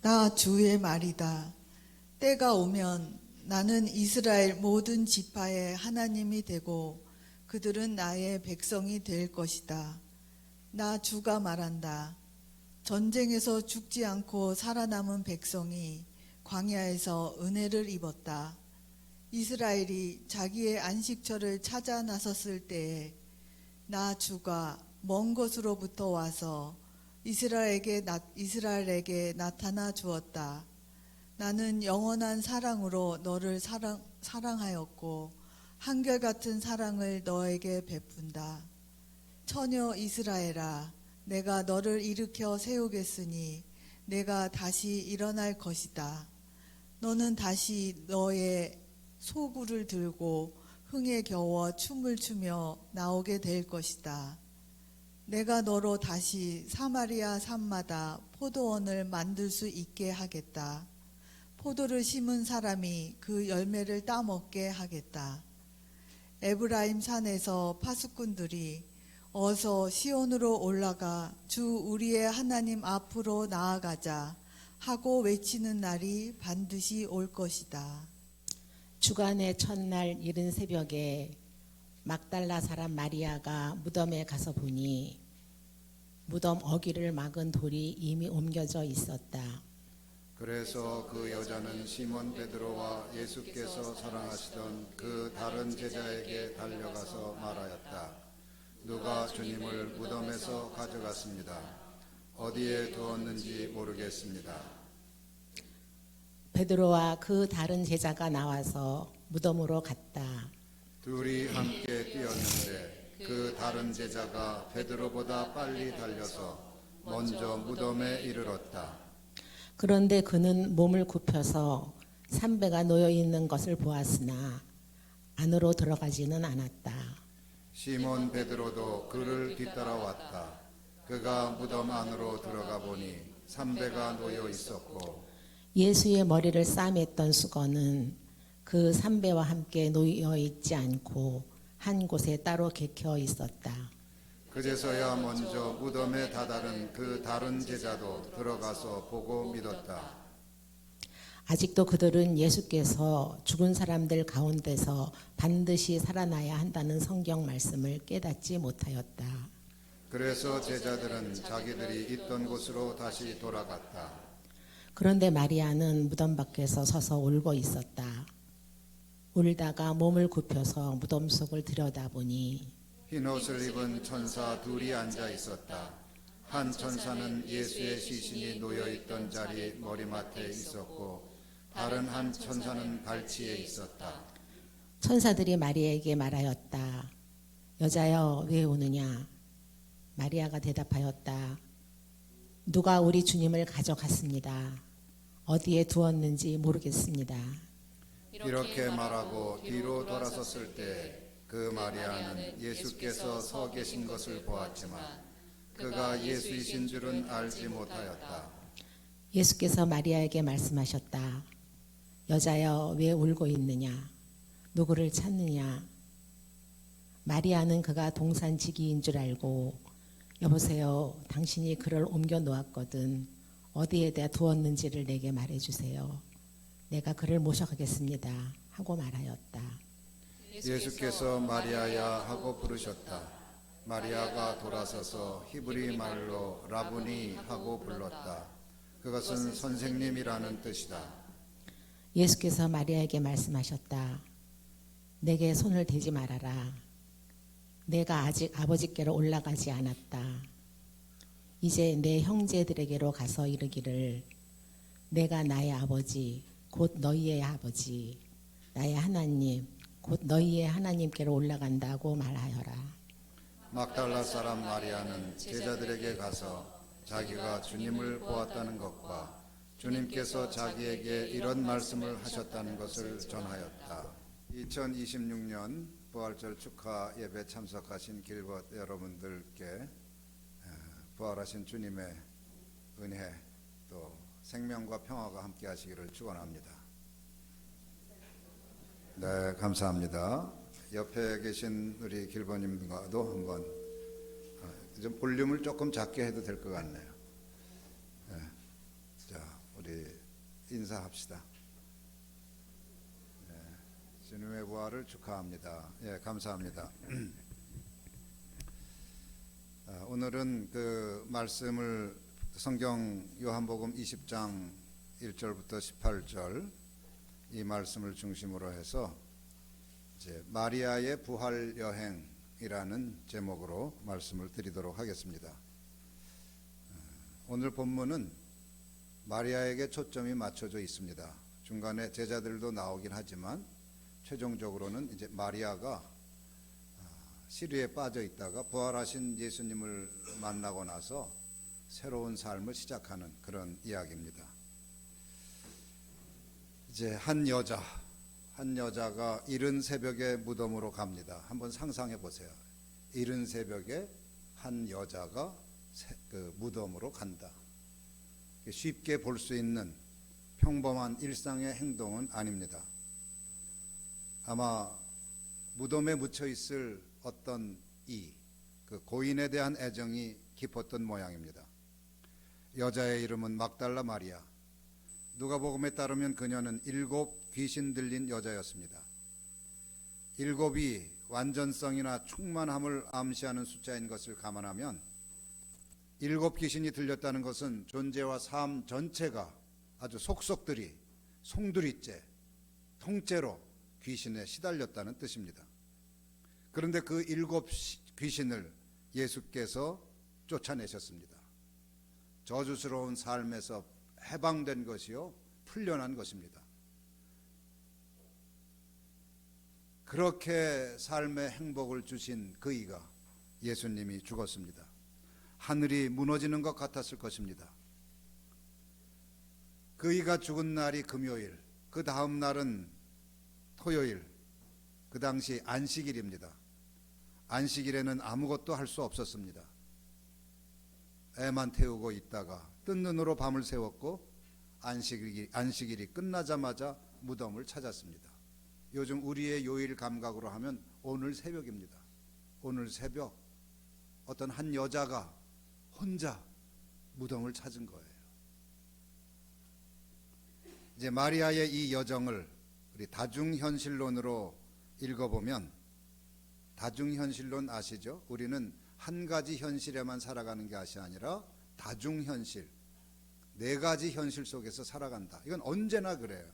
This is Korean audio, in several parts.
나 주의 말이다. 때가 오면 나는 이스라엘 모든 지파의 하나님이 되고 그들은 나의 백성이 될 것이다. 나 주가 말한다. 전쟁에서 죽지 않고 살아남은 백성이 광야에서 은혜를 입었다. 이스라엘이 자기의 안식처를 찾아 나섰을 때에 나 주가 먼 곳으로부터 와서 이스라엘에게 나타나 주었다. 나는 영원한 사랑으로 너를 사랑하였고 한결같은 사랑을 너에게 베푼다. 처녀 이스라엘아, 내가 너를 일으켜 세우겠으니 내가 다시 일어날 것이다. 너는 다시 너의 소구를 들고 흥에 겨워 춤을 추며 나오게 될 것이다. 내가 너로 다시 사마리아 산마다 포도원을 만들 수 있게 하겠다. 포도를 심은 사람이 그 열매를 따먹게 하겠다. 에브라임 산에서 파수꾼들이 어서 시온으로 올라가 주 우리의 하나님 앞으로 나아가자 하고 외치는 날이 반드시 올 것이다. 주간의 첫날 이른 새벽에 막달라 사람 마리아가 무덤에 가서 보니 무덤 어귀를 막은 돌이 이미 옮겨져 있었다. 그래서 그 여자는 시몬 베드로와 예수께서 사랑하시던 그 다른 제자에게 달려가서 말하였다. 누가 주님을 무덤에서 가져갔습니다. 어디에 두었는지 모르겠습니다. 베드로와 그 다른 제자가 나와서 무덤으로 갔다. 둘이 함께 뛰었는데 그 다른 제자가 베드로보다 빨리 달려서 먼저 무덤에 이르렀다. 그런데 그는 몸을 굽혀서 삼배가 놓여 있는 것을 보았으나 안으로 들어가지는 않았다. 시몬 베드로도 그를 뒤따라왔다. 그가 무덤 안으로 들어가 보니 삼배가 놓여 있었고 예수의 머리를 싸맸던 수건은 그 삼배와 함께 놓여 있지 않고 한 곳에 따로 개켜 있었다. 그제서야 먼저 무덤에 다다른 그 다른 제자도 들어가서 보고 믿었다. 아직도 그들은 예수께서 죽은 사람들 가운데서 반드시 살아나야 한다는 성경 말씀을 깨닫지 못하였다. 그래서 제자들은 자기들이 있던 곳으로 다시 돌아갔다. 그런데 마리아는 무덤 밖에서 서서 울고 있었다. 울다가 몸을 굽혀서 무덤 속을 들여다보니 흰 옷을 입은 천사 둘이 앉아 있었다. 한 천사는 예수의 시신이 놓여 있던 자리 머리맡에 있었고 다른 한 천사는 발치에 있었다. 천사들이 마리아에게 말하였다. 여자여, 왜 우느냐? 마리아가 대답하였다. 누가 우리 주님을 가져갔습니다. 어디에 두었는지 모르겠습니다. 이렇게 말하고 뒤로 돌아섰을 때 그 마리아는 예수께서 서 계신 것을 보았지만 그가 예수이신 줄은 알지 못하였다. 예수께서 마리아에게 말씀하셨다. 여자여, 왜 울고 있느냐? 누구를 찾느냐? 마리아는 그가 동산지기인 줄 알고 여보세요, 당신이 그를 옮겨 놓았거든. 어디에다 두었는지를 내게 말해주세요. 내가 그를 모셔가겠습니다 하고 말하였다. 예수께서 마리아야 하고 부르셨다. 마리아가 돌아서서 히브리 말로 라보니 하고 불렀다. 그것은 선생님이라는 뜻이다. 예수께서 마리아에게 말씀하셨다. 내게 손을 대지 말아라. 내가 아직 아버지께로 올라가지 않았다. 이제 내 형제들에게로 가서 이르기를 내가 나의 아버지 곧 너희의 아버지 나의 하나님 곧 너희의 하나님께로 올라간다고 말하여라. 막달라 사람 마리아는 제자들에게 가서 자기가 주님을 보았다는 것과 주님께서 자기에게 이런 말씀을 하셨다는 것을 전하였다. 2026년 부활절 축하 예배 참석하신 길벗 여러분들께 부활하신 주님의 은혜 또 생명과 평화가 함께 하시기를 축원합니다. 네, 감사합니다. 옆에 계신 우리 길버님과도 한번 좀 볼륨을 조금 작게 해도 될 것 같네요. 네. 자, 우리 인사합시다. 주님의 부활을 축하합니다. 예, 감사합니다. 오늘은 그 말씀을 성경 요한복음 20장 1절부터 18절 이 말씀을 중심으로 해서 이제 마리아의 부활 여행이라는 제목으로 말씀을 드리도록 하겠습니다. 오늘 본문은 마리아에게 초점이 맞춰져 있습니다. 중간에 제자들도 나오긴 하지만 최종적으로는 이제 마리아가 시리에 빠져 있다가 부활하신 예수님을 만나고 나서 새로운 삶을 시작하는 그런 이야기입니다. 이제 한 여자가 이른 새벽에 무덤으로 갑니다. 한번 상상해 보세요. 이른 새벽에 한 여자가 그 무덤으로 간다. 쉽게 볼 수 있는 평범한 일상의 행동은 아닙니다. 아마 무덤에 묻혀 있을 어떤 그 고인에 대한 애정이 깊었던 모양입니다. 여자의 이름은 막달라 마리아. 누가복음에 따르면 그녀는 7 귀신 들린 여자였습니다. 7이 완전성이나 충만함을 암시하는 숫자인 것을 감안하면 7 귀신이 들렸다는 것은 존재와 삶 전체가 아주 속속들이 송두리째 통째로 귀신에 시달렸다는 뜻입니다. 그런데 그 7 귀신을 예수께서 쫓아내셨습니다. 저주스러운 삶에서 해방된 것이요 풀려난 것입니다. 그렇게 삶의 행복을 주신 그이가 예수님이 죽었습니다. 하늘이 무너지는 것 같았을 것입니다. 그이가 죽은 날이 금요일, 그 다음 날은 토요일, 그 당시 안식일입니다. 안식일에는 아무것도 할 수 없었습니다. 애만 태우고 있다가 뜬 눈으로 밤을 새웠고 안식일이 끝나자마자 무덤을 찾았습니다. 요즘 우리의 요일 감각으로 하면 오늘 새벽입니다. 오늘 새벽 어떤 한 여자가 혼자 무덤을 찾은 거예요. 이제 마리아의 이 여정을 우리 다중현실론으로 읽어보면, 다중현실론 아시죠? 우리는 한 가지 현실에만 살아가는 것이 아니라 다중현실, 4가지 현실 속에서 살아간다. 이건 언제나 그래요.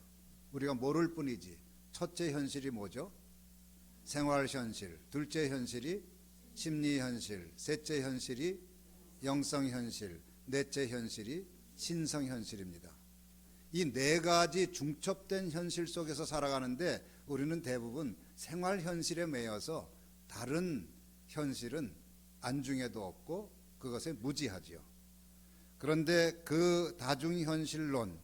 우리가 모를 뿐이지. 첫째 현실이 뭐죠? 생활현실. 둘째 현실이 심리현실. 셋째 현실이 영성현실. 넷째 현실이 신성현실입니다. 이 4가지 중첩된 현실 속에서 살아가는데 우리는 대부분 생활현실에 매여서 다른 현실은 안중에도 없고 그것에 무지하지요. 그런데 그 다중현실론,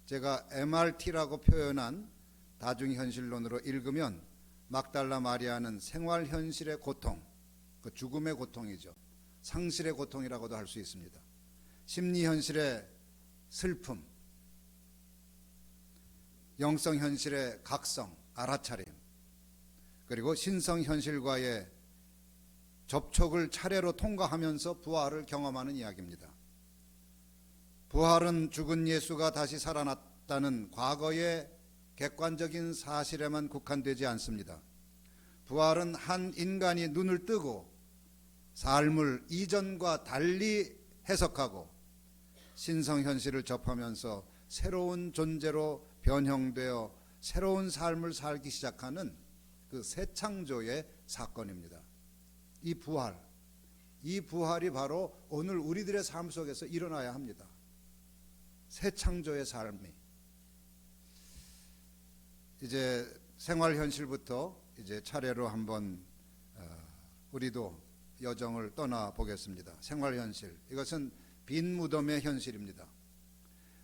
제가 MRT라고 표현한 다중현실론으로 읽으면 막달라 마리아는 생활현실의 고통, 그 죽음의 고통이죠. 상실의 고통이라고도 할 수 있습니다. 심리현실의 슬픔, 영성현실의 각성, 알아차림, 그리고 신성현실과의 접촉을 차례로 통과하면서 부활을 경험하는 이야기입니다. 부활은 죽은 예수가 다시 살아났다는 과거의 객관적인 사실에만 국한되지 않습니다. 부활은 한 인간이 눈을 뜨고 삶을 이전과 달리 해석하고 신성현실을 접하면서 새로운 존재로 변형되어 새로운 삶을 살기 시작하는 그 새 창조의 사건입니다. 이 부활이 바로 오늘 우리들의 삶 속에서 일어나야 합니다. 새 창조의 삶이. 이제 생활 현실부터 이제 차례로 한번 우리도 여정을 떠나 보겠습니다. 생활 현실. 이것은 빈 무덤의 현실입니다.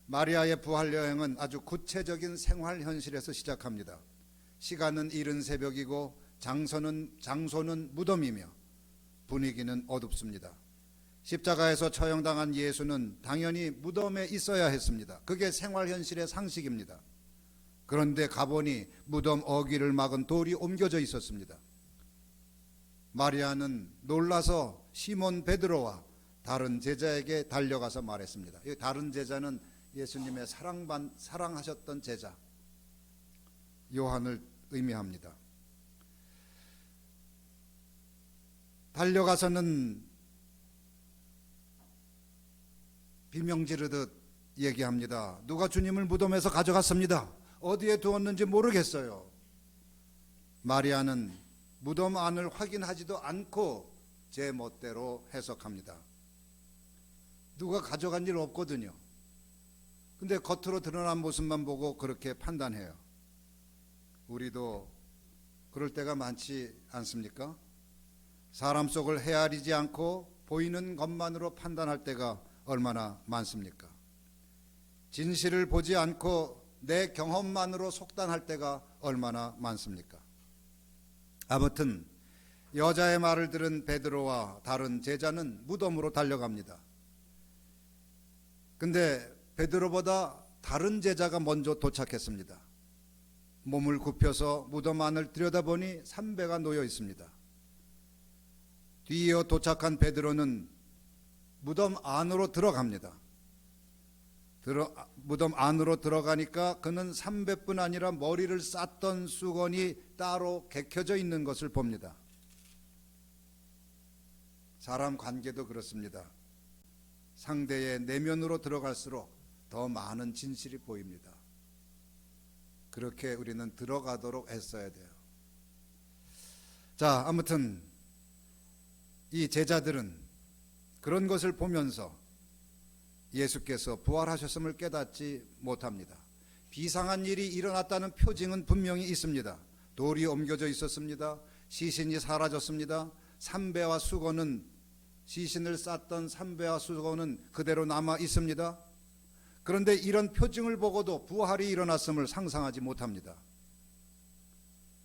마리아의 부활 여행은 아주 구체적인 생활 현실에서 시작합니다. 시간은 이른 새벽이고 장소는 무덤이며 분위기는 어둡습니다. 십자가에서 처형당한 예수는 당연히 무덤에 있어야 했습니다. 그게 생활 현실의 상식입니다. 그런데 가보니 무덤 어귀를 막은 돌이 옮겨져 있었습니다. 마리아는 놀라서 시몬 베드로와 다른 제자에게 달려가서 말했습니다. 이 다른 제자는 예수님의 사랑하셨던 제자 요한을 의미합니다. 달려가서는 비명 지르듯 얘기합니다. 누가 주님을 무덤에서 가져갔습니다. 어디에 두었는지 모르겠어요. 마리아는 무덤 안을 확인하지도 않고 제 멋대로 해석합니다. 누가 가져간 일 없거든요. 근데 겉으로 드러난 모습만 보고 그렇게 판단해요. 우리도 그럴 때가 많지 않습니까? 사람 속을 헤아리지 않고 보이는 것만으로 판단할 때가 얼마나 많습니까? 진실을 보지 않고 내 경험만으로 속단할 때가 얼마나 많습니까? 아무튼 여자의 말을 들은 베드로와 다른 제자는 무덤으로 달려갑니다. 근데 베드로보다 다른 제자가 먼저 도착했습니다. 몸을 굽혀서 무덤 안을 들여다보니 삼배가 놓여 있습니다. 뒤이어 도착한 베드로는 무덤 안으로 들어갑니다. 무덤 안으로 들어가니까 그는 삼배뿐 아니라 머리를 쌌던 수건이 따로 개켜져 있는 것을 봅니다. 사람 관계도 그렇습니다. 상대의 내면으로 들어갈수록 더 많은 진실이 보입니다. 그렇게 우리는 들어가도록 애써야 돼요. 자, 아무튼 이 제자들은 그런 것을 보면서 예수께서 부활하셨음을 깨닫지 못합니다. 비상한 일이 일어났다는 표징은 분명히 있습니다. 돌이 옮겨져 있었습니다. 시신이 사라졌습니다. 삼배와 수건은, 시신을 쌌던 삼배와 수건은 그대로 남아 있습니다. 그런데 이런 표징을 보고도 부활이 일어났음을 상상하지 못합니다.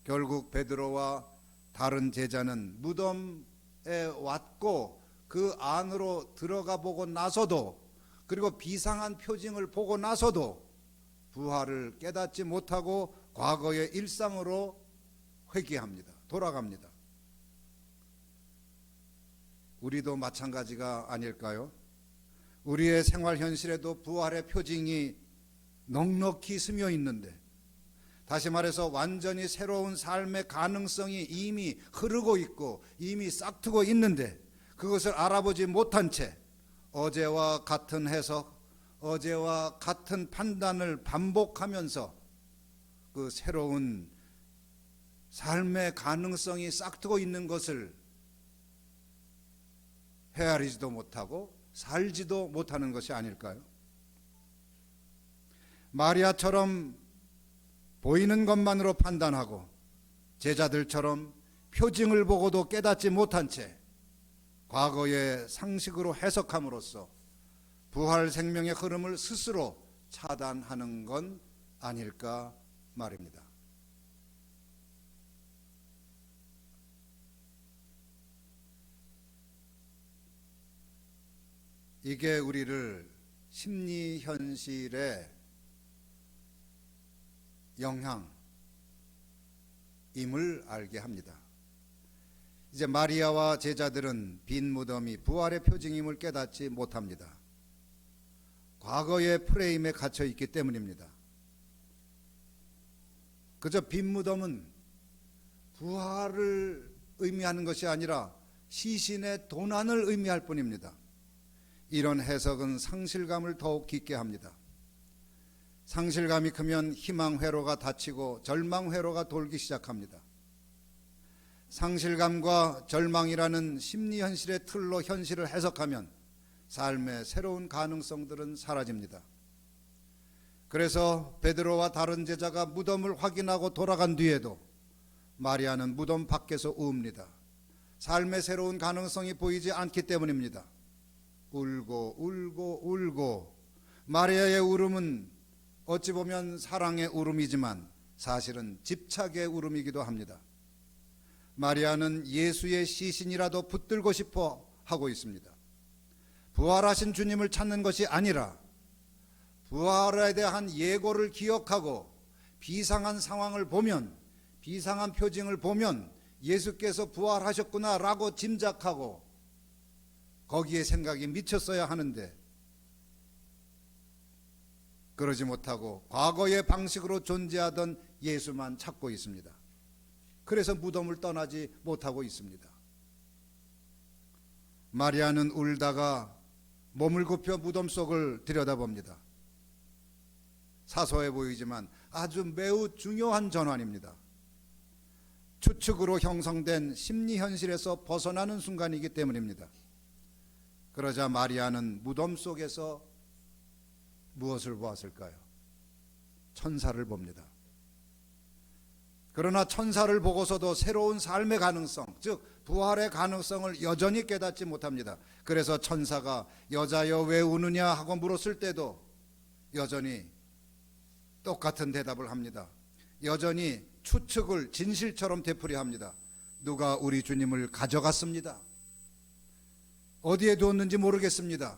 결국 베드로와 다른 제자는 무덤에 왔고 그 안으로 들어가 보고 나서도, 그리고 비상한 표징을 보고 나서도 부활을 깨닫지 못하고 과거의 일상으로 회귀합니다. 돌아갑니다. 우리도 마찬가지가 아닐까요? 우리의 생활 현실에도 부활의 표징이 넉넉히 스며 있는데, 다시 말해서 완전히 새로운 삶의 가능성이 이미 흐르고 있고 이미 싹트고 있는데 그것을 알아보지 못한 채 어제와 같은 해석, 어제와 같은 판단을 반복하면서 그 새로운 삶의 가능성이 싹트고 있는 것을 헤아리지도 못하고 살지도 못하는 것이 아닐까요? 마리아처럼 보이는 것만으로 판단하고 제자들처럼 표징을 보고도 깨닫지 못한 채 과거의 상식으로 해석함으로써 부활 생명의 흐름을 스스로 차단하는 건 아닐까 말입니다. 이게 우리를 심리 현실의 영향임을 알게 합니다. 이제 마리아와 제자들은 빈 무덤이 부활의 표징임을 깨닫지 못합니다. 과거의 프레임에 갇혀 있기 때문입니다. 그저 빈 무덤은 부활을 의미하는 것이 아니라 시신의 도난을 의미할 뿐입니다. 이런 해석은 상실감을 더욱 깊게 합니다. 상실감이 크면 희망 회로가 닫히고 절망 회로가 돌기 시작합니다. 상실감과 절망이라는 심리 현실의 틀로 현실을 해석하면 삶의 새로운 가능성들은 사라집니다. 그래서 베드로와 다른 제자가 무덤을 확인하고 돌아간 뒤에도 마리아는 무덤 밖에서 우웁니다. 삶의 새로운 가능성이 보이지 않기 때문입니다. 울고 울고 울고. 마리아의 울음은 어찌 보면 사랑의 울음이지만 사실은 집착의 울음이기도 합니다. 마리아는 예수의 시신이라도 붙들고 싶어 하고 있습니다. 부활하신 주님을 찾는 것이 아니라 부활에 대한 예고를 기억하고 비상한 상황을 보면, 비상한 표징을 보면 예수께서 부활하셨구나라고 짐작하고 거기에 생각이 미쳤어야 하는데 그러지 못하고 과거의 방식으로 존재하던 예수만 찾고 있습니다. 그래서 무덤을 떠나지 못하고 있습니다. 마리아는 울다가 몸을 굽혀 무덤 속을 들여다봅니다. 사소해 보이지만 아주 매우 중요한 전환입니다. 추측으로 형성된 심리 현실에서 벗어나는 순간이기 때문입니다. 그러자 마리아는 무덤 속에서 무엇을 보았을까요? 천사를 봅니다. 그러나 천사를 보고서도 새로운 삶의 가능성, 즉 부활의 가능성을 여전히 깨닫지 못합니다. 그래서 천사가 여자여 왜 우느냐 하고 물었을 때도 여전히 똑같은 대답을 합니다. 여전히 추측을 진실처럼 되풀이합니다. 누가 우리 주님을 가져갔습니다. 어디에 두었는지 모르겠습니다.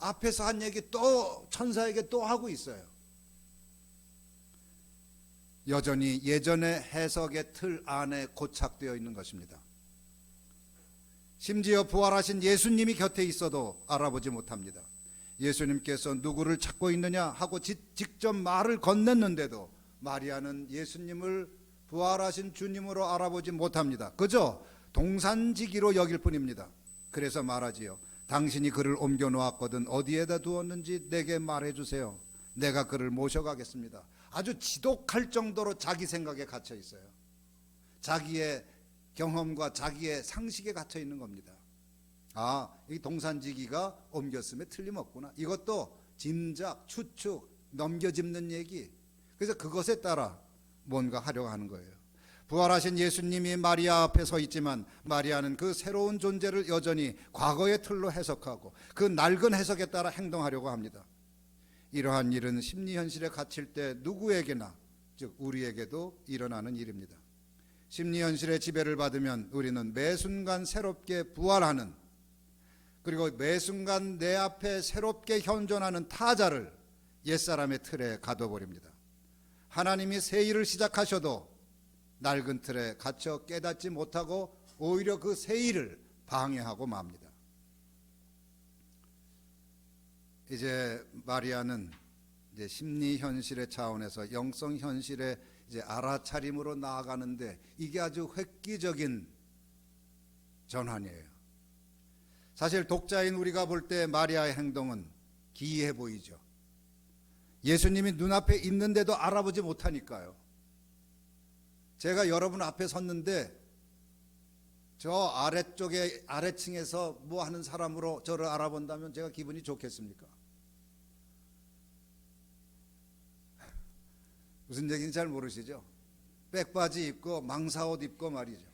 앞에서 한 얘기 또 천사에게 또 하고 있어요. 여전히 예전의 해석의 틀 안에 고착되어 있는 것입니다. 심지어 부활하신 예수님이 곁에 있어도 알아보지 못합니다. 예수님께서 누구를 찾고 있느냐 하고 직접 말을 건넸는데도 마리아는 예수님을 부활하신 주님으로 알아보지 못합니다. 그저 동산지기로 여길 뿐입니다. 그래서 말하지요. 당신이 그를 옮겨 놓았거든 어디에다 두었는지 내게 말해주세요. 내가 그를 모셔가겠습니다. 아주 지독할 정도로 자기 생각에 갇혀 있어요. 자기의 경험과 자기의 상식에 갇혀 있는 겁니다. 아, 이 동산지기가 옮겼음에 틀림없구나. 이것도 짐작, 추측, 넘겨짚는 얘기. 그래서 그것에 따라 뭔가 하려고 하는 거예요. 부활하신 예수님이 마리아 앞에 서 있지만 마리아는 그 새로운 존재를 여전히 과거의 틀로 해석하고 그 낡은 해석에 따라 행동하려고 합니다. 이러한 일은 심리 현실에 갇힐 때 누구에게나, 즉 우리에게도 일어나는 일입니다. 심리 현실의 지배를 받으면 우리는 매 순간 새롭게 부활하는, 그리고 매 순간 내 앞에 새롭게 현존하는 타자를 옛사람의 틀에 가둬버립니다. 하나님이 새 일을 시작하셔도 낡은 틀에 갇혀 깨닫지 못하고 오히려 그 새 일을 방해하고 맙니다. 이제 마리아는 이제 심리 현실의 차원에서 영성 현실의 이제 알아차림으로 나아가는데 이게 아주 획기적인 전환이에요. 사실 독자인 우리가 볼 때 마리아의 행동은 기이해 보이죠. 예수님이 눈앞에 있는데도 알아보지 못하니까요. 제가 여러분 앞에 섰는데 저 아래쪽에 아래층에서 뭐 하는 사람으로 저를 알아본다면 제가 기분이 좋겠습니까? 무슨 얘기인지 잘 모르시죠? 백바지 입고 망사옷 입고 말이죠.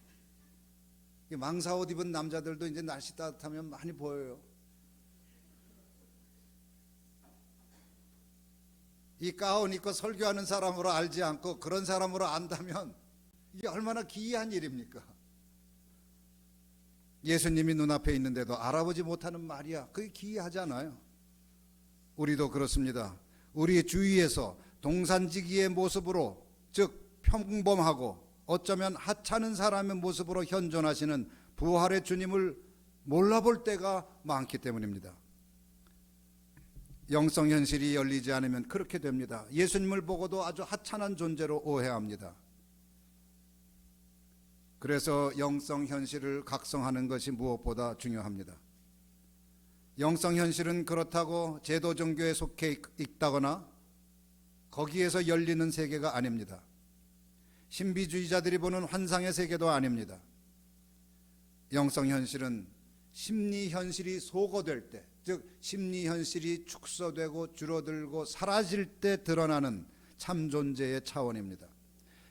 이 망사옷 입은 남자들도 이제 날씨 따뜻하면 많이 보여요. 이 가운 입고 설교하는 사람으로 알지 않고 그런 사람으로 안다면 이게 얼마나 기이한 일입니까? 예수님이 눈앞에 있는데도 알아보지 못하는 마리아, 그게 기이하잖아요. 우리도 그렇습니다. 우리 주위에서 동산지기의 모습으로, 즉 평범하고 어쩌면 하찮은 사람의 모습으로 현존하시는 부활의 주님을 몰라볼 때가 많기 때문입니다. 영성 현실이 열리지 않으면 그렇게 됩니다. 예수님을 보고도 아주 하찮은 존재로 오해합니다. 그래서 영성 현실을 각성하는 것이 무엇보다 중요합니다. 영성 현실은 그렇다고 제도 종교에 속해 있다거나 거기에서 열리는 세계가 아닙니다. 신비주의자들이 보는 환상의 세계도 아닙니다. 영성 현실은 심리 현실이 소거될 때, 즉 심리 현실이 축소되고 줄어들고 사라질 때 드러나는 참 존재의 차원입니다.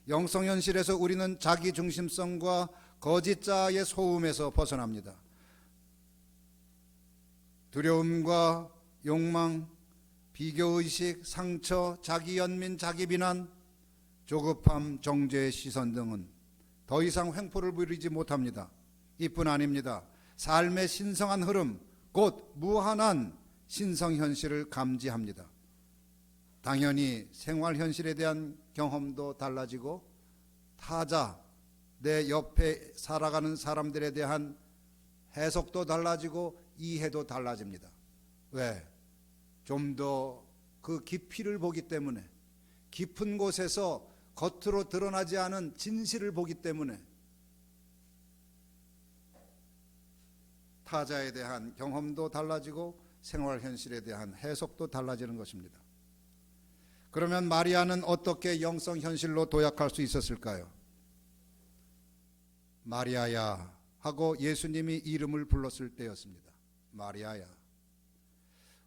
영성 현실에서 우리는 자기 중심성과 거짓자의 소음에서 벗어납니다. 두려움과 욕망, 비교의식, 상처, 자기 연민, 자기 비난, 조급함, 정죄의 시선 등은 더 이상 횡포를 부리지 못합니다. 이뿐 아닙니다. 삶의 신성한 흐름, 곧 무한한 신성 현실을 감지합니다. 당연히 생활 현실에 대한 경험도 달라지고 타자, 내 옆에 살아가는 사람들에 대한 해석도 달라지고 이해도 달라집니다. 왜? 좀 더 그 깊이를 보기 때문에, 깊은 곳에서 겉으로 드러나지 않은 진실을 보기 때문에 타자에 대한 경험도 달라지고 생활 현실에 대한 해석도 달라지는 것입니다. 그러면 마리아는 어떻게 영성 현실로 도약할 수 있었을까요? 마리아야 하고 예수님이 이름을 불렀을 때였습니다. 마리아야.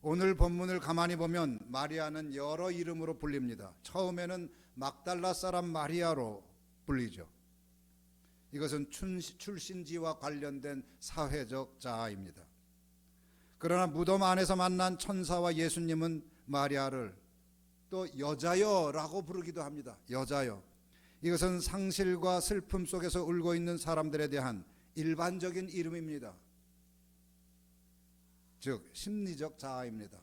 오늘 본문을 가만히 보면 마리아는 여러 이름으로 불립니다. 처음에는 막달라 사람 마리아로 불리죠. 이것은 출신지와 관련된 사회적 자아입니다. 그러나 무덤 안에서 만난 천사와 예수님은 마리아를 또 여자여라고 부르기도 합니다. 여자여. 이것은 상실과 슬픔 속에서 울고 있는 사람들에 대한 일반적인 이름입니다. 즉 심리적 자아입니다.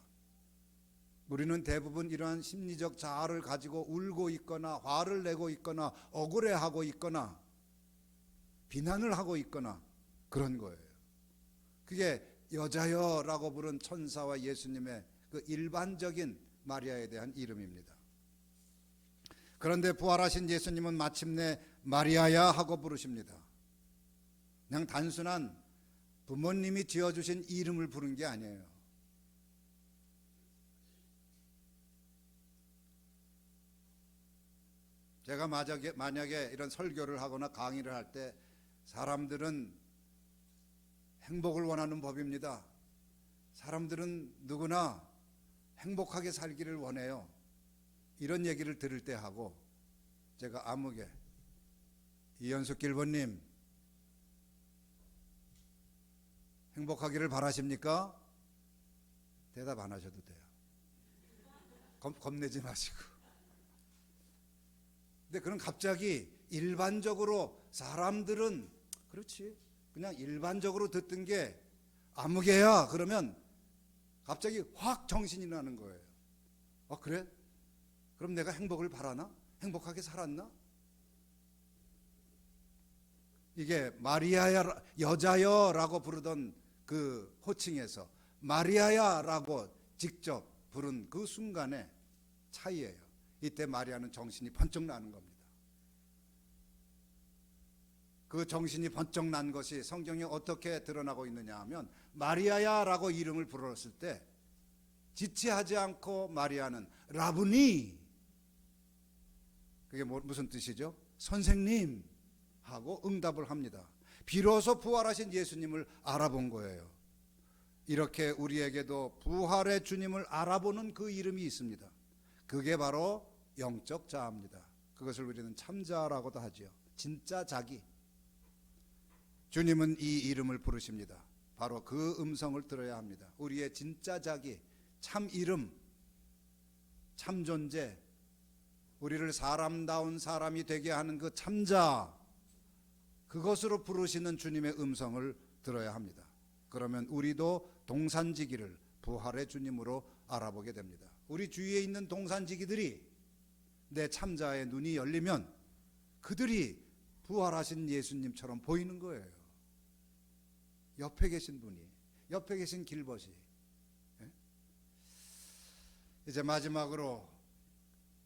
우리는 대부분 이러한 심리적 자아를 가지고 울고 있거나 화를 내고 있거나 억울해하고 있거나 비난을 하고 있거나 그런 거예요. 그게 여자여라고 부른 천사와 예수님의 그 일반적인 마리아에 대한 이름입니다. 그런데 부활하신 예수님은 마침내 마리아야 하고 부르십니다. 그냥 단순한 부모님이 지어주신 이름을 부른 게 아니에요. 제가 만약에 이런 설교를 하거나 강의를 할 때 사람들은 행복을 원하는 법입니다. 사람들은 누구나 행복하게 살기를 원해요. 이런 얘기를 들을 때 하고 제가 아무개 이현숙 길보님 행복하기를 바라십니까? 대답 안 하셔도 돼요. 겁내지 마시고. 근데 그럼 갑자기 일반적으로 사람들은 그렇지 그냥 일반적으로 듣던 게 아무개야 그러면 갑자기 확 정신이 나는 거예요. 그래? 그럼 내가 행복을 바라나? 행복하게 살았나? 이게 마리아야 여자여라고 부르던 그 호칭에서 마리아야라고 직접 부른 그 순간의 차이예요. 이때 마리아는 정신이 번쩍 나는 겁니다. 그 정신이 번쩍 난 것이 성경에 어떻게 드러나고 있느냐 하면 마리아야라고 이름을 불렀을 때 지체하지 않고 마리아는 라부니, 그게 무슨 뜻이죠? 선생님 하고 응답을 합니다. 비로소 부활하신 예수님을 알아본 거예요. 이렇게 우리에게도 부활의 주님을 알아보는 그 이름이 있습니다. 그게 바로 영적 자아입니다. 그것을 우리는 참자라고도 하죠. 진짜 자기. 주님은 이 이름을 부르십니다. 바로 그 음성을 들어야 합니다. 우리의 진짜 자기, 참 이름, 참 존재, 우리를 사람다운 사람이 되게 하는 그 참자, 그것으로 부르시는 주님의 음성을 들어야 합니다. 그러면 우리도 동산지기를 부활의 주님으로 알아보게 됩니다. 우리 주위에 있는 동산지기들이 내 참자의 눈이 열리면 그들이 부활하신 예수님처럼 보이는 거예요. 옆에 계신 분이, 옆에 계신 길벗이. 이제 마지막으로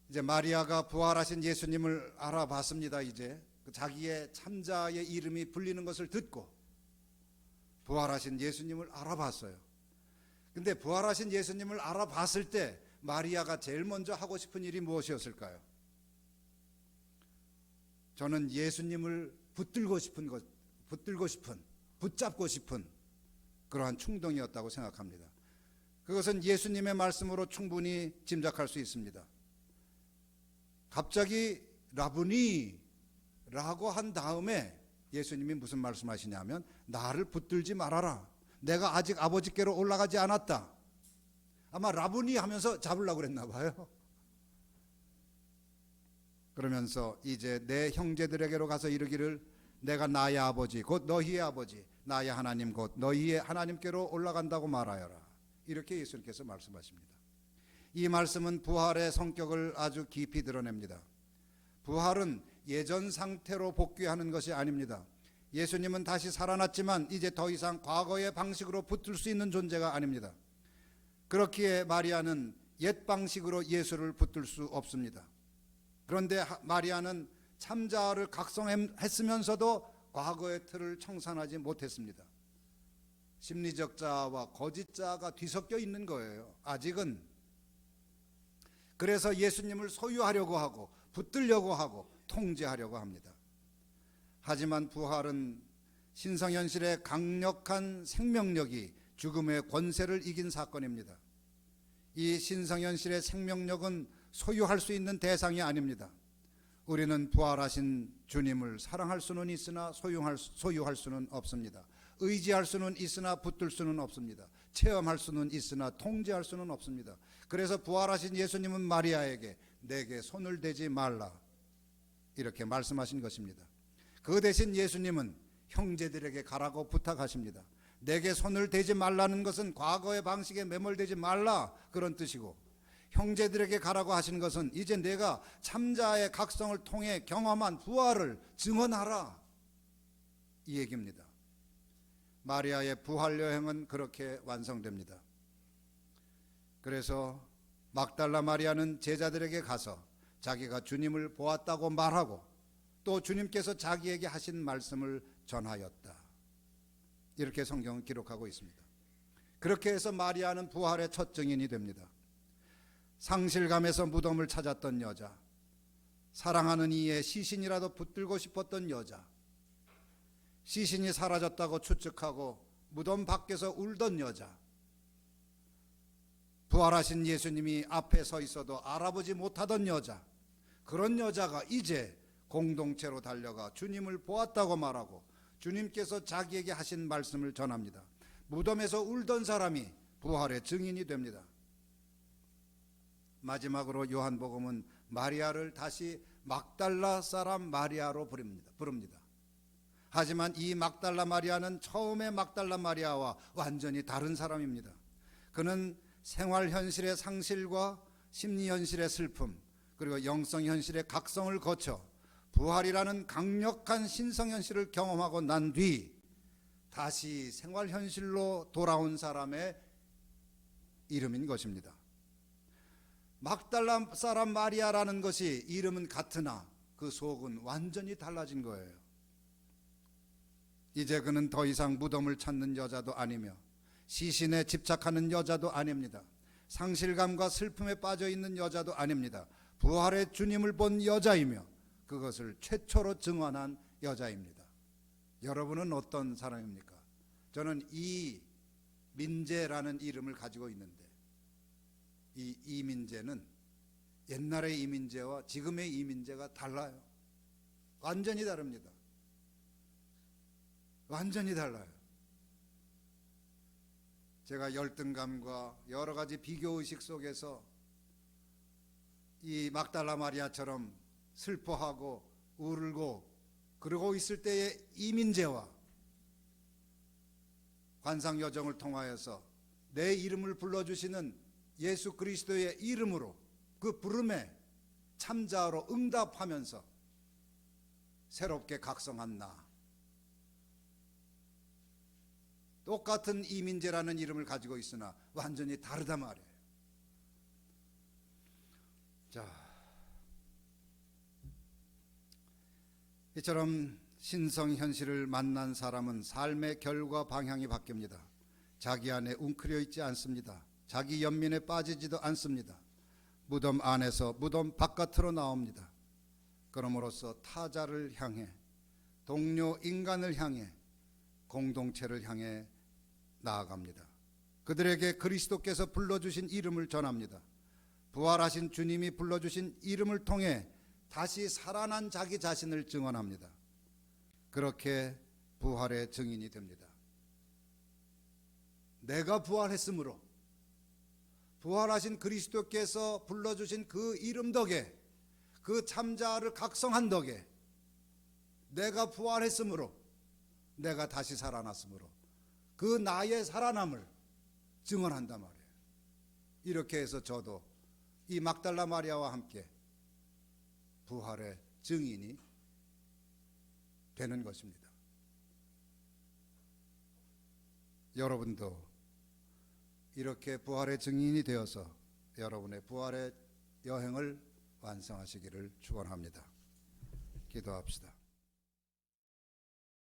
이제 마리아가 부활하신 예수님을 알아봤습니다. 이제 자기의 참자의 이름이 불리는 것을 듣고 부활하신 예수님을 알아봤어요. 근데 부활하신 예수님을 알아봤을 때 마리아가 제일 먼저 하고 싶은 일이 무엇이었을까요? 저는 예수님을 붙들고 싶은, 붙잡고 싶은 그러한 충동이었다고 생각합니다. 그것은 예수님의 말씀으로 충분히 짐작할 수 있습니다. 갑자기 라부니 라고 한 다음에 예수님이 무슨 말씀하시냐면 나를 붙들지 말아라. 내가 아직 아버지께로 올라가지 않았다. 아마 라부니 하면서 잡으려고 그랬나 봐요. 그러면서 이제 내 형제들에게로 가서 이르기를 내가 나의 아버지 곧 너희의 아버지 나의 하나님 곧 너희의 하나님께로 올라간다고 말하여라. 이렇게 예수님께서 말씀하십니다. 이 말씀은 부활의 성격을 아주 깊이 드러냅니다. 부활은 예전 상태로 복귀하는 것이 아닙니다. 예수님은 다시 살아났지만 이제 더 이상 과거의 방식으로 붙들 수 있는 존재가 아닙니다. 그렇기에 마리아는 옛 방식으로 예수를 붙들 수 없습니다. 그런데 마리아는 참자를 각성했으면서도 과거의 틀을 청산하지 못했습니다. 심리적 자아와 거짓 자아가 뒤섞여 있는 거예요. 아직은. 그래서 예수님을 소유하려고 하고 붙들려고 하고 통제하려고 합니다. 하지만 부활은 신성현실의 강력한 생명력이 죽음의 권세를 이긴 사건입니다. 이 신성현실의 생명력은 소유할 수 있는 대상이 아닙니다. 우리는 부활하신 주님을 사랑할 수는 있으나 소유할 수는 없습니다. 의지할 수는 있으나 붙들 수는 없습니다. 체험할 수는 있으나 통제할 수는 없습니다. 그래서 부활하신 예수님은 마리아에게 내게 손을 대지 말라 이렇게 말씀하신 것입니다. 그 대신 예수님은 형제들에게 가라고 부탁하십니다. 내게 손을 대지 말라는 것은 과거의 방식에 매몰되지 말라 그런 뜻이고, 형제들에게 가라고 하신 것은 이제 내가 참자의 각성을 통해 경험한 부활을 증언하라 이 얘기입니다. 마리아의 부활 여행은 그렇게 완성됩니다. 그래서 막달라 마리아는 제자들에게 가서 자기가 주님을 보았다고 말하고 또 주님께서 자기에게 하신 말씀을 전하였다. 이렇게 성경은 기록하고 있습니다. 그렇게 해서 마리아는 부활의 첫 증인이 됩니다. 상실감에서 무덤을 찾았던 여자, 사랑하는 이의 시신이라도 붙들고 싶었던 여자, 시신이 사라졌다고 추측하고 무덤 밖에서 울던 여자, 부활하신 예수님이 앞에 서 있어도 알아보지 못하던 여자, 그런 여자가 이제 공동체로 달려가 주님을 보았다고 말하고 주님께서 자기에게 하신 말씀을 전합니다. 무덤에서 울던 사람이 부활의 증인이 됩니다. 마지막으로 요한복음은 마리아를 다시 막달라 사람 마리아로 부릅니다. 하지만 이 막달라 마리아는 처음의 막달라 마리아와 완전히 다른 사람입니다. 그는 생활 현실의 상실과 심리 현실의 슬픔, 그리고 영성 현실의 각성을 거쳐 부활이라는 강력한 신성 현실을 경험하고 난 뒤 다시 생활 현실로 돌아온 사람의 이름인 것입니다. 막달라 사람 마리아라는 것이 이름은 같으나 그 속은 완전히 달라진 거예요. 이제 그는 더 이상 무덤을 찾는 여자도 아니며 시신에 집착하는 여자도 아닙니다. 상실감과 슬픔에 빠져 있는 여자도 아닙니다. 부활의 주님을 본 여자이며 그것을 최초로 증언한 여자입니다. 여러분은 어떤 사람입니까? 저는 이민재라는 이름을 가지고 있는데 이 이민재는 옛날의 이민재와 지금의 이민재가 달라요. 완전히 다릅니다. 완전히 달라요. 제가 열등감과 여러 가지 비교의식 속에서 이 막달라 마리아처럼 슬퍼하고 울고 그러고 있을 때의 이민재와 관상여정을 통하여서 내 이름을 불러주시는 예수 그리스도의 이름으로 그 부름에 참자로 응답하면서 새롭게 각성한 나, 똑같은 이민재라는 이름을 가지고 있으나 완전히 다르다 말이에요. 자, 이처럼 신성 현실을 만난 사람은 삶의 결과 방향이 바뀝니다. 자기 안에 웅크려 있지 않습니다. 자기 연민에 빠지지도 않습니다. 무덤 안에서 무덤 바깥으로 나옵니다. 그럼으로써 타자를 향해, 동료 인간을 향해, 공동체를 향해 나아갑니다. 그들에게 그리스도께서 불러주신 이름을 전합니다. 부활하신 주님이 불러주신 이름을 통해 다시 살아난 자기 자신을 증언합니다. 그렇게 부활의 증인이 됩니다. 내가 부활했으므로, 부활하신 그리스도께서 불러주신 그 이름 덕에, 그 참자를 각성한 덕에 내가 부활했으므로, 내가 다시 살아났으므로 그 나의 살아남을 증언한단 말이에요. 이렇게 해서 저도 이 막달라 마리아와 함께 부활의 증인이 되는 것입니다. 여러분도 이렇게 부활의 증인이 되어서 여러분의 부활의 여행을 완성하시기를 축원합니다. 기도합시다.